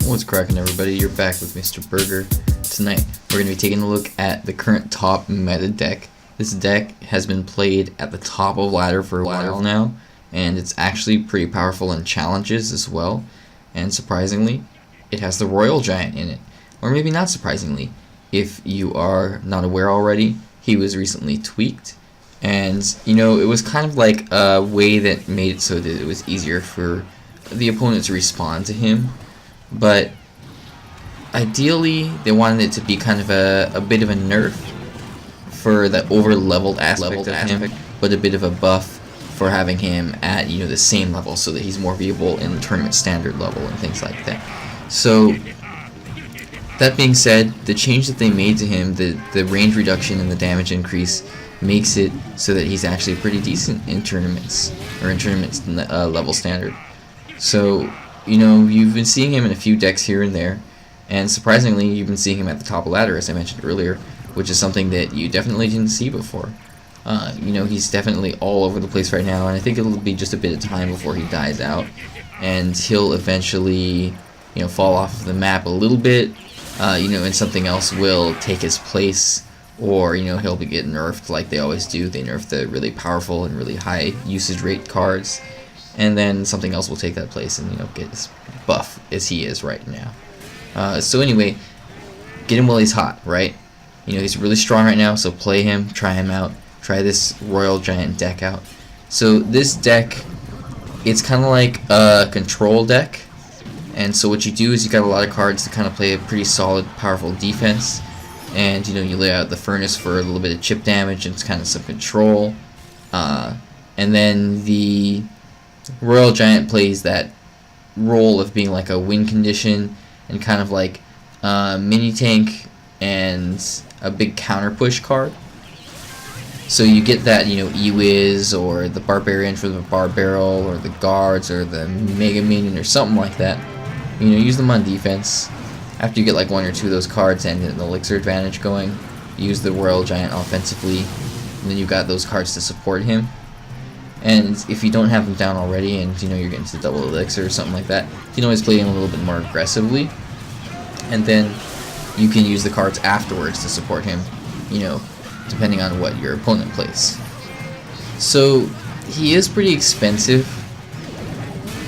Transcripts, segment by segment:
What's cracking, everybody? You're back with Mr. Berger. Tonight we're going to be taking a look at the current top meta deck. This deck has been played at the top of ladder for a while now, and it's actually pretty powerful in challenges as well. And surprisingly, it has the Royal Giant in it. Or maybe not surprisingly, if you are not aware already, he was recently tweaked. And, you know, it was kind of like a way that made it so that it was easier for the opponent to respond to him. But ideally, they wanted it to be kind of a bit of a nerf for the over-leveled aspect of him, but a bit of a buff for having him at, you know, the same level, so that he's more viable in the tournament standard level and things like that. So that being said, the change that they made to him, the range reduction and the damage increase, makes it so that he's actually pretty decent in tournaments, or in tournaments level standard. So, you know, you've been seeing him in a few decks here and there, and surprisingly, you've been seeing him at the top of ladder, as I mentioned earlier, which is something that you definitely didn't see before. You know, he's definitely all over the place right now, and I think it'll be just a bit of time before he dies out, and he'll eventually, you know, fall off the map a little bit, you know, and something else will take his place, or, you know, he'll be getting nerfed like they always do. They nerf the really powerful and really high usage rate cards, and then something else will take that place and, you know, get as buff as he is right now. So anyway, get him while he's hot, right? You know, he's really strong right now, so play him, try him out, try this Royal Giant deck out. So this deck, it's kind of like a control deck, and so what you do is you got a lot of cards to kind of play a pretty solid, powerful defense, and, you know, you lay out the Furnace for a little bit of chip damage and kind of some control, and then the Royal Giant plays that role of being like a win condition and kind of like mini tank and a big counter push card. So you get that, you know, E-Wiz or the Barbarian for the Bar Barrel or the Guards or the Mega Minion or something like that. You know, use them on defense. After you get like one or two of those cards and an elixir advantage going, use the Royal Giant offensively, and then you've got those cards to support him. And if you don't have them down already and, you know, you're getting to double elixir or something like that, you can always play him a little bit more aggressively, and then you can use the cards afterwards to support him, you know, depending on what your opponent plays. So he is pretty expensive,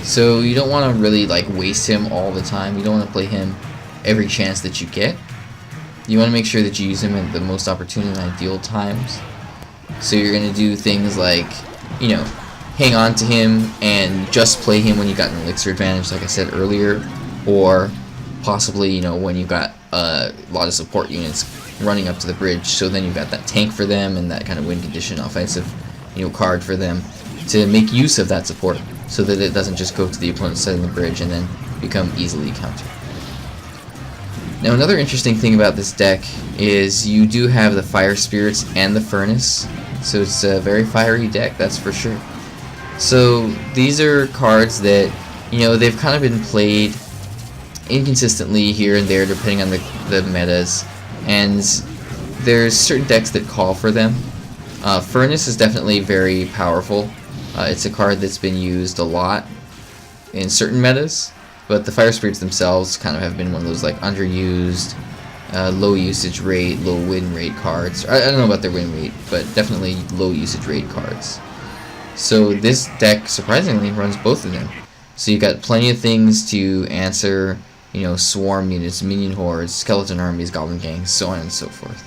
so you don't want to really like waste him all the time. You don't want to play him every chance that you get. You want to make sure that you use him at the most opportune and ideal times. So you're going to do things like, you know, hang on to him and just play him when you got an elixir advantage, like I said earlier, or possibly, you know, when you got a lot of support units running up to the bridge, so then you've got that tank for them and that kind of win condition offensive, you know, card for them to make use of that support, so that it doesn't just go to the opponent's side of the bridge and then become easily countered. Now, another interesting thing about this deck is you do have the Fire Spirits and the Furnace, so it's a very fiery deck, that's for sure. So these are cards that, you know, they've kind of been played inconsistently here and there depending on the metas, and there's certain decks that call for them. Furnace is definitely very powerful. It's a card that's been used a lot in certain metas, but the Fire Spirits themselves kind of have been one of those like underused, low usage rate, low win rate cards. I don't know about their win rate, but definitely low usage rate cards. So this deck surprisingly runs both of them. So you got plenty of things to answer, you know, swarm units, minion hordes, skeleton armies, goblin gangs, so on and so forth.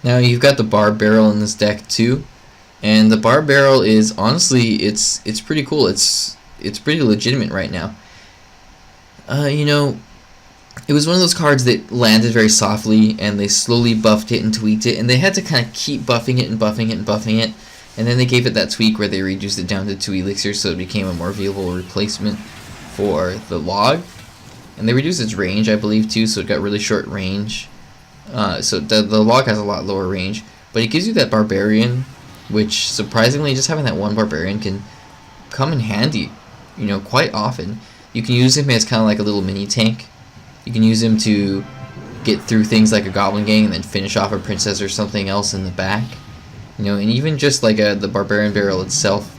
Now you've got the Bar Barrel in this deck too, and the Bar Barrel is honestly, it's pretty cool. It's pretty legitimate right now. You know, it was one of those cards that landed very softly, and they slowly buffed it and tweaked it, and they had to kind of keep buffing it and buffing it and buffing it, and then they gave it that tweak where they reduced it down to 2 elixirs, so it became a more viable replacement for the log. And they reduced its range, I believe, too, so it got really short range. So the log has a lot lower range, but it gives you that Barbarian, which surprisingly, just having that one Barbarian can come in handy, you know, quite often. You can use him as kind of like a little mini tank. You can use him to get through things like a Goblin Gang and then finish off a Princess or something else in the back. You know, and even just like the Barbarian Barrel itself,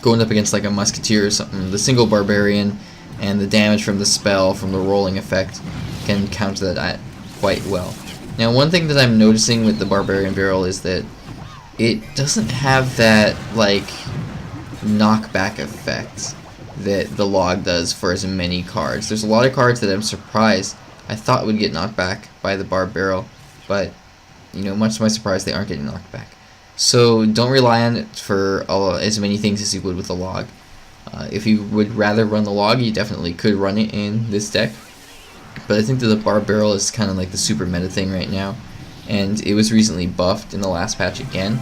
going up against like a Musketeer or something, the single Barbarian and the damage from the spell, from the rolling effect, can counter that quite well. Now, one thing that I'm noticing with the Barbarian Barrel is that it doesn't have that, like, knockback effect that the log does for as many cards. There's a lot of cards that I'm surprised I thought would get knocked back by the Barb Barrel, but, you know, much to my surprise, they aren't getting knocked back. So don't rely on it for as many things as you would with the log. If you would rather run the log, you definitely could run it in this deck. But I think that the Barb Barrel is kind of like the super meta thing right now, and it was recently buffed in the last patch again.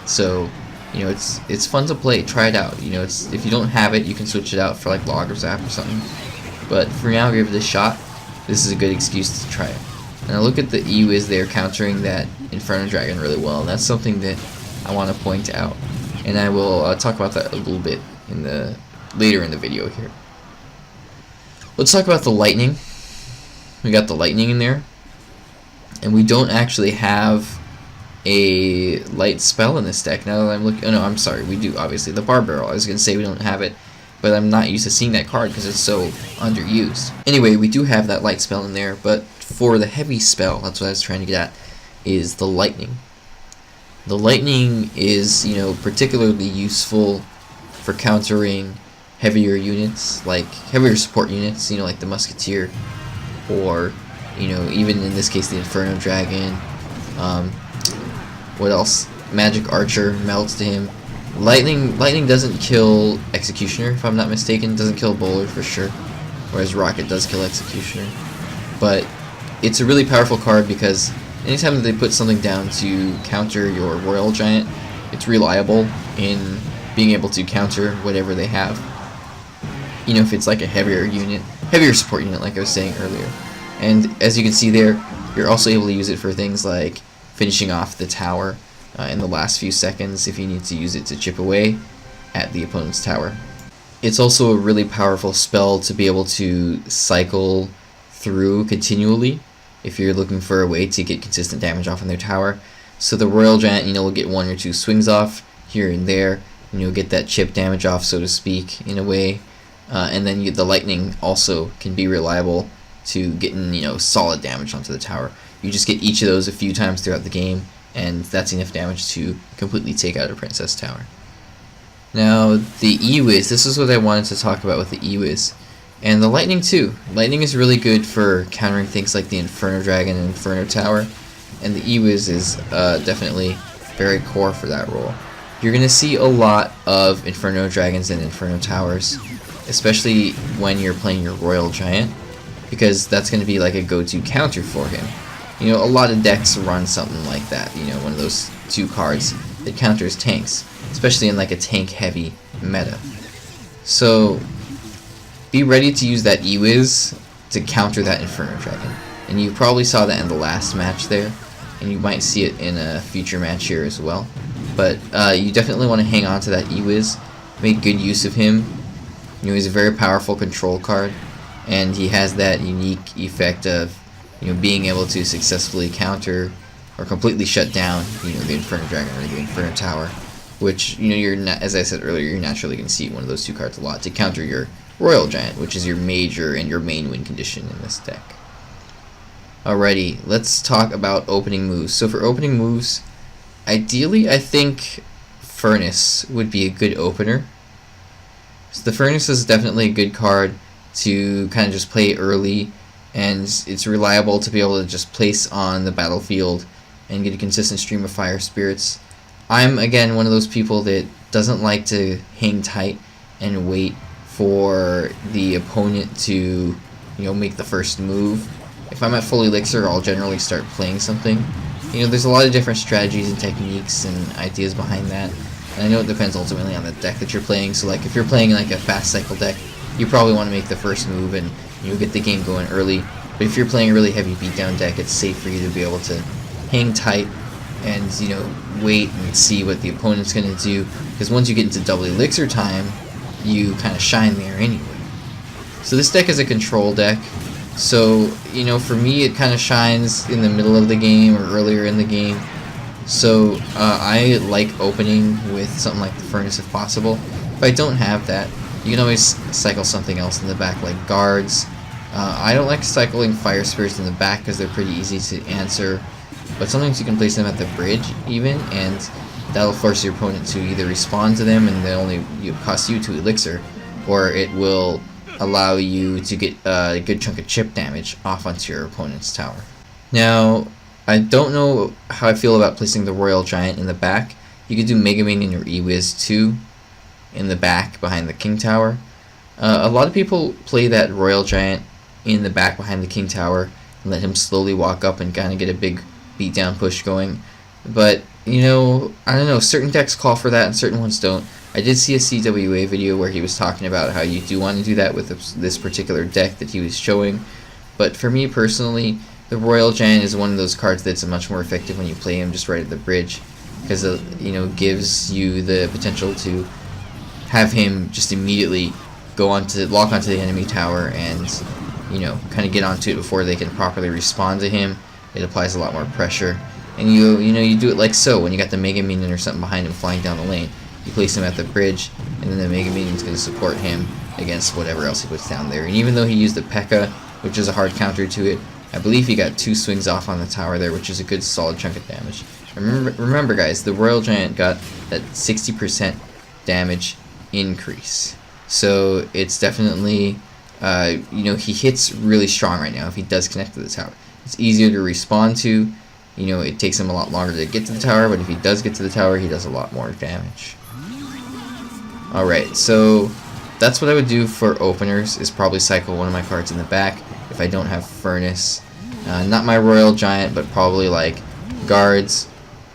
So, you know, it's fun to play. Try it out. You know, if you don't have it, you can switch it out for like log or zap or something. But for now, give it a shot. This is a good excuse to try it. And I look at the E-Wiz there countering that Inferno Dragon really well, and that's something that I want to point out. And I will talk about that a little bit later in the video here. Let's talk about the lightning. We got the lightning in there, and we don't actually have a light spell in this deck. Now that I'm looking, oh no, I'm sorry, we do, obviously. The Barb Barrel, I was going to say we don't have it, but I'm not used to seeing that card because it's so underused. Anyway, we do have that light spell in there, but for the heavy spell, that's what I was trying to get at, is the lightning. The lightning is, you know, particularly useful for countering heavier units, like heavier support units, you know, like the Musketeer, or, you know, even in this case the Inferno Dragon. What else? Magic Archer melts to him. Lightning doesn't kill Executioner, if I'm not mistaken. Doesn't kill Bowler for sure, whereas Rocket does kill Executioner. But it's a really powerful card because anytime that they put something down to counter your Royal Giant, it's reliable in being able to counter whatever they have. You know, if it's like a heavier unit, heavier support unit, like I was saying earlier. And as you can see there, you're also able to use it for things like finishing off the tower in the last few seconds if you need to use it to chip away at the opponent's tower. It's also a really powerful spell to be able to cycle through continually if you're looking for a way to get consistent damage off on their tower. So the Royal Giant, you know, will get 1 or 2 swings off here and there, and you'll get that chip damage off, so to speak, in a way. And then the lightning also can be reliable to getting, you know, solid damage onto the tower. You just get each of those a few times throughout the game, and that's enough damage to completely take out a Princess Tower. Now, the E-Wiz, this is what I wanted to talk about with the E-Wiz. And the lightning too. Lightning is really good for countering things like the Inferno Dragon and Inferno Tower, and the E-Wiz is definitely very core for that role. You're going to see a lot of Inferno Dragons and Inferno Towers, especially when you're playing your Royal Giant, because that's going to be like a go-to counter for him. You know, a lot of decks run something like that, you know, one of those 2 cards that counters tanks, especially in like a tank-heavy meta. So be ready to use that E-Wiz to counter that Inferno Dragon. And you probably saw that in the last match there, and you might see it in a future match here as well. But you definitely want to hang on to that E-Wiz, make good use of him. You know, he's a very powerful control card, and he has that unique effect of, you know, being able to successfully counter or completely shut down, you know, the Inferno Dragon or the Inferno Tower, which, you know, you're not, as I said earlier, you're naturally going to see one of those 2 cards a lot to counter your Royal Giant, which is your major and your main win condition in this deck. Alrighty, let's talk about opening moves. So for opening moves, ideally I think Furnace would be a good opener. So the Furnace is definitely a good card to kind of just play early, and it's reliable to be able to just place on the battlefield and get a consistent stream of Fire Spirits. I'm, again, one of those people that doesn't like to hang tight and wait for the opponent to, you know, make the first move. If I'm at full elixir, I'll generally start playing something. You know, there's a lot of different strategies and techniques and ideas behind that. And I know it depends ultimately on the deck that you're playing. So, like, if you're playing like a fast cycle deck, you probably want to make the first move and you'll get the game going early. But if you're playing a really heavy beatdown deck, it's safe for you to be able to hang tight and, you know, wait and see what the opponent's going to do. Because once you get into double elixir time, you kind of shine there anyway. So this deck is a control deck. So, you know, for me, it kind of shines in the middle of the game or earlier in the game. So I like opening with something like the Furnace if possible. If I don't have that, You can always cycle something else in the back, like guards. I don't like cycling fire spirits in the back because they're pretty easy to answer, but sometimes you can place them at the bridge even, and that'll force your opponent to either respond to them, and they only cost you 2 elixir, or it will allow you to get a good chunk of chip damage off onto your opponent's tower. Now, I don't know how I feel about placing the Royal Giant in the back. You could do Mega Minion or E-Wiz too in the back behind the King Tower. A lot of people play that Royal Giant in the back behind the King Tower and let him slowly walk up and kind of get a big beatdown push going. But, you know, I don't know, certain decks call for that and certain ones don't. I did see a CWA video where he was talking about how you do want to do that with this particular deck that he was showing. But for me personally, the Royal Giant is one of those cards that's much more effective when you play him just right at the bridge, because it, you know, gives you the potential to have him just immediately lock onto the enemy tower and, you know, kind of get onto it before they can properly respond to him. It applies a lot more pressure, and you do it like so. When you got the Mega Minion or something behind him flying down the lane, you place him at the bridge, and then the Mega Minion's going to support him against whatever else he puts down there. And even though he used the P.E.K.K.A., which is a hard counter to it, I believe he got 2 swings off on the tower there, which is a good solid chunk of damage. Remember guys, the Royal Giant got that 60% damage increase. So it's definitely, you know, he hits really strong right now if he does connect to the tower. It's easier to respond to. You know, it takes him a lot longer to get to the tower, but if he does get to the tower, he does a lot more damage. Alright, so that's what I would do for openers, is probably cycle one of my cards in the back if I don't have Furnace. Not my Royal Giant, but probably like Guards,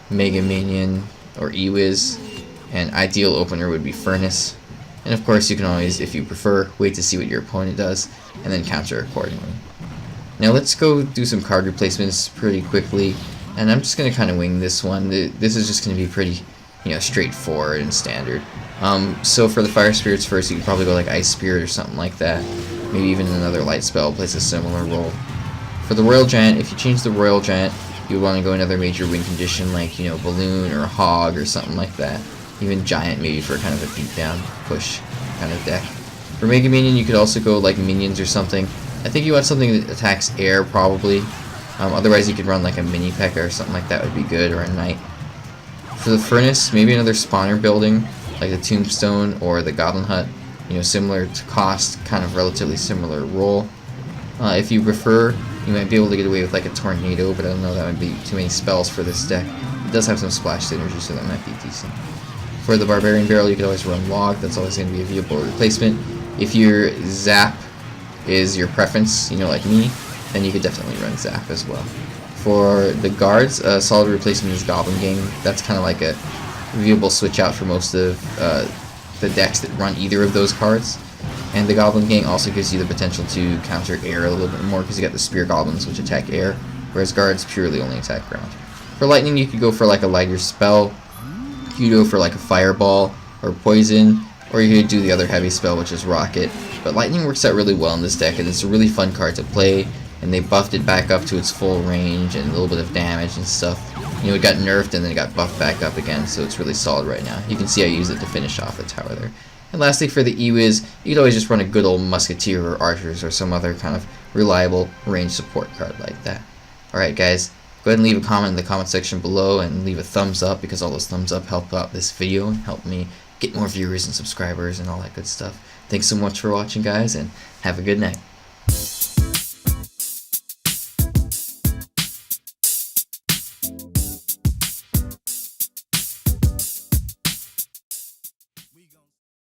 Mega Minion, or E-Wiz. And ideal opener would be Furnace. And of course you can always, if you prefer, wait to see what your opponent does, and then counter accordingly. Now let's go do some card replacements pretty quickly, and I'm just going to kind of wing this one. This is just going to be pretty, you know, straightforward and standard. So for the Fire Spirits first, you can probably go like Ice Spirit or something like that. Maybe even another Light Spell plays a similar role. For the Royal Giant, if you change the Royal Giant, you would want to go another major win condition like, you know, Balloon or Hog or something like that. Even Giant maybe for kind of a beatdown push kind of deck. For Mega Minion, you could also go like Minions or something. I think you want something that attacks air probably. Otherwise you could run like a mini P.E.K.K.A. or something like that would be good, or a Knight. For the Furnace, maybe another spawner building like the Tombstone or the Goblin Hut. You know, similar to cost, kind of relatively similar role. If you prefer, you might be able to get away with like a Tornado, but I don't know, that would be too many spells for this deck. It does have some splash synergy, so that might be decent. For the Barbarian Barrel, you could always run Log. That's always going to be a viable replacement. If your Zap is your preference, you know, like me, then you could definitely run Zap as well. For the Guards, a solid replacement is Goblin Gang. That's kind of like a viable switch out for most of the decks that run either of those cards. And the Goblin Gang also gives you the potential to counter air a little bit more because you got the Spear Goblins, which attack air, whereas Guards purely only attack ground. For Lightning, you could go for like a lighter spell. You could go for like a Fireball or Poison, or you could do the other heavy spell, which is Rocket. But Lightning works out really well in this deck, and it's a really fun card to play, and they buffed it back up to its full range and a little bit of damage and stuff. You know, it got nerfed and then it got buffed back up again, so it's really solid right now. You can see I use it to finish off the tower there. And lastly, for the E-Wiz, you could always just run a good old Musketeer or Archers or some other kind of reliable range support card like that. Alright guys, go ahead and leave a comment in the comment section below and leave a thumbs up, because all those thumbs up help out this video and help me get more viewers and subscribers and all that good stuff. Thanks so much for watching guys, and have a good night.